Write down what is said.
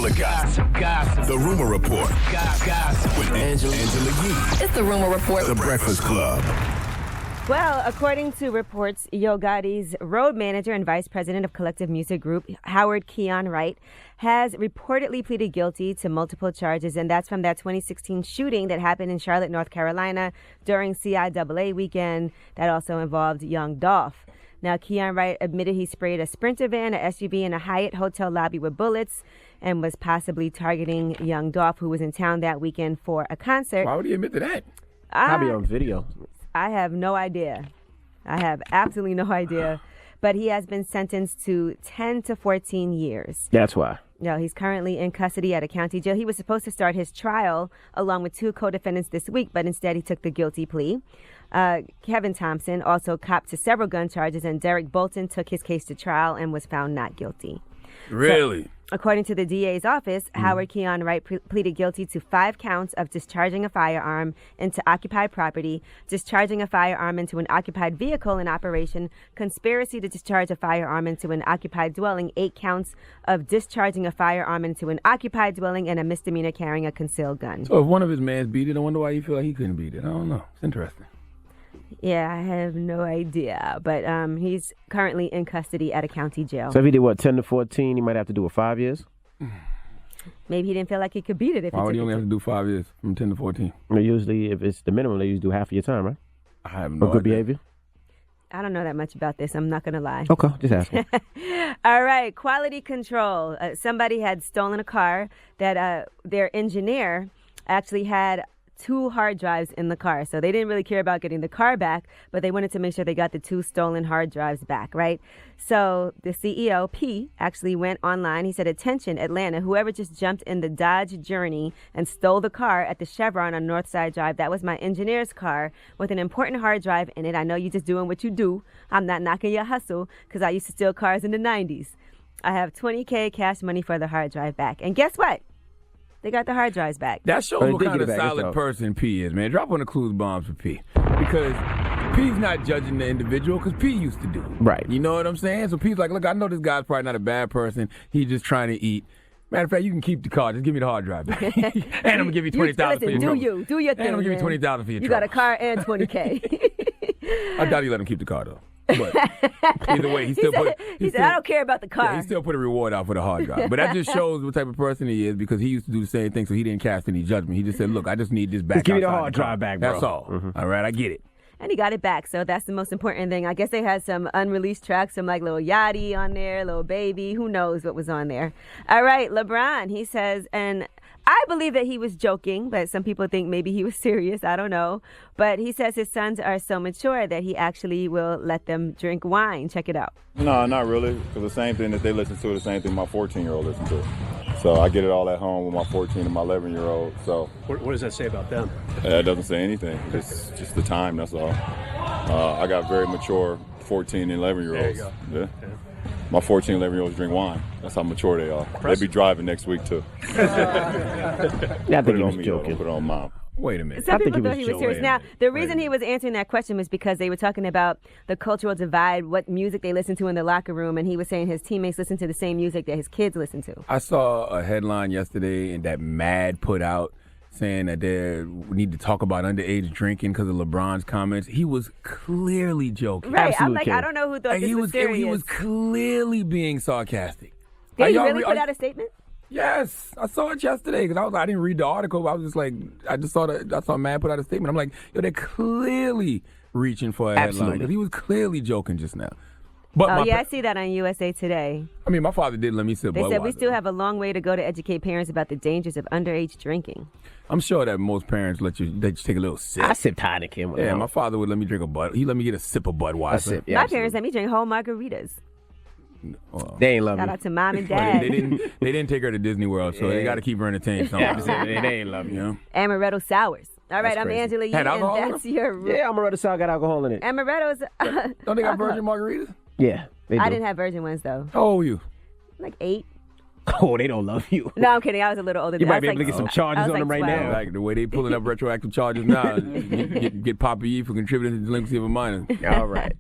the gossip. The Rumor Report. Gossip. With Angela Yee. It's the Rumor Report. The Breakfast Club. Well, according to reports, Yo Gotti's road manager and vice president of Collective Music Group, Howard Keon Wright, has reportedly pleaded guilty to multiple charges, and that's from that 2016 shooting that happened in Charlotte, North Carolina during CIAA weekend that also involved young Dolph. Now, Keon Wright admitted he sprayed a Sprinter van, a SUV, and a Hyatt hotel lobby with bullets and was possibly targeting young Dolph, who was in town that weekend for a concert. Why would he admit to that? Probably on video. I have no idea. I have absolutely no idea. But he has been sentenced to 10 to 14 years. That's why. No, he's currently in custody at a county jail. He was supposed to start his trial along with two co-defendants this week, but instead he took the guilty plea. Kevin Thompson also copped to several gun charges, and Derek Bolton took his case to trial and was found not guilty. Really? So, according to the DA's office, Howard Keon Wright pleaded guilty to 5 counts of discharging a firearm into occupied property, discharging a firearm into an occupied vehicle in operation, conspiracy to discharge a firearm into an occupied dwelling, 8 counts of discharging a firearm into an occupied dwelling, and a misdemeanor carrying a concealed gun. So if one of his mans beat it, I wonder why you feel like he couldn't beat it. I don't know. It's interesting. Yeah, I have no idea. But he's currently in custody at a county jail. So if he did, 10 to 14, he might have to do 5 years? Maybe he didn't feel like he could beat it. Why would he only have to do 5 years from 10 to 14? Usually, if it's the minimum, they usually do half of your time, right? I have no For good idea. behavior? I don't know that much about this. I'm not going to lie. Okay, just asking. All right, quality control. Somebody had stolen a car that their engineer actually had 2 hard drives in the car. So they didn't really care about getting the car back, but they wanted to make sure they got the 2 stolen hard drives back, right? So the CEO, P, actually went online. He said, "Attention, Atlanta, whoever just jumped in the Dodge Journey and stole the car at the Chevron on Northside Drive, that was my engineer's car with an important hard drive in it. I know you're just doing what you do. I'm not knocking your hustle because I used to steal cars in the 90s. I have $20K cash money for the hard drive back." And guess what? They got the hard drives back. That shows what kind of solid person P is, man. Drop on the clues bombs for P. Because P's not judging the individual, because P used to do it. Right. You know what I'm saying? So P's like, look, I know this guy's probably not a bad person. He's just trying to eat. Matter of fact, you can keep the car. Just give me the hard drive back. And I'm going to give you $20,000 for your trouble. Do your thing, And I'm going to give you $20,000 for your trouble. You got a car and $20K. I doubt he let him keep the car, though. But either way, he said, I don't care about the car. Yeah, he still put a reward out for the hard drive. But that just shows what type of person he is, because he used to do the same thing, so he didn't cast any judgment. He just said, look, I just need this back. Just give me the hard drive back, bro. That's all. All right, I get it. And he got it back, so that's the most important thing. I guess they had some unreleased tracks, some like Lil Yachty on there, Lil Baby. Who knows what was on there? All right, LeBron, he says, and I believe that he was joking, but some people think maybe he was serious. I don't know. But he says his sons are so mature that he actually will let them drink wine. Check it out. No, not really, because the same thing that they listen to, the same thing my 14-year-old listens to. So I get it all at home with my 14 and my 11-year-old. So what does that say about them? It doesn't say anything. It's just the time, that's all. I got very mature 14 and 11-year-olds. There you go. Yeah. My 14 and 11-year-olds drink wine. That's how mature they are. They'll be driving next week, too. Yeah, I think he was joking. Put it on Mom. Wait a minute. Some people thought he was serious. Now, the reason he was answering that question was because they were talking about the cultural divide, what music they listen to in the locker room, and he was saying his teammates listen to the same music that his kids listen to. I saw a headline yesterday and that Mad put out saying that we need to talk about underage drinking because of LeBron's comments. He was clearly joking. Right. Absolutely I'm like, kidding. I don't know who thought this was serious. He was clearly being sarcastic. Did he really put out a statement? Yes, I saw it yesterday because I didn't read the article. But I was just like, I saw Matt put out a statement. I'm like, yo, they're clearly reaching for a headline. 'Cause he was clearly joking just now. But I see that on USA Today. I mean, my father did let me sip Budweiser. They said we still have a long way to go to educate parents about the dangers of underage drinking. I'm sure that most parents let you take a little sip. I sipped Heineken. Yeah, my father would let me drink he let me get a sip of Budweiser. A sip, yeah, my parents let me drink whole margaritas. Well, they ain't love Shout you. out to mom and dad. They didn't take her to Disney World, so they got to keep her entertained somehow. They ain't love you. know? Amaretto sours. All right, That's I'm crazy. Angela Yee, Had alcohol in and that's your... Yeah, Amaretto sour got alcohol in it. Amaretto's... Don't they got virgin margaritas? Yeah, they do. I didn't have virgin ones, though. How old are you? Like 8. Oh, they don't love you. No, I'm kidding. I was a little older. You than might be I able was to get some like- charges I was on them like right 12. now. Like the way they pulling up retroactive charges now, get Papa Yee for contributing to the delinquency of a minor. All right.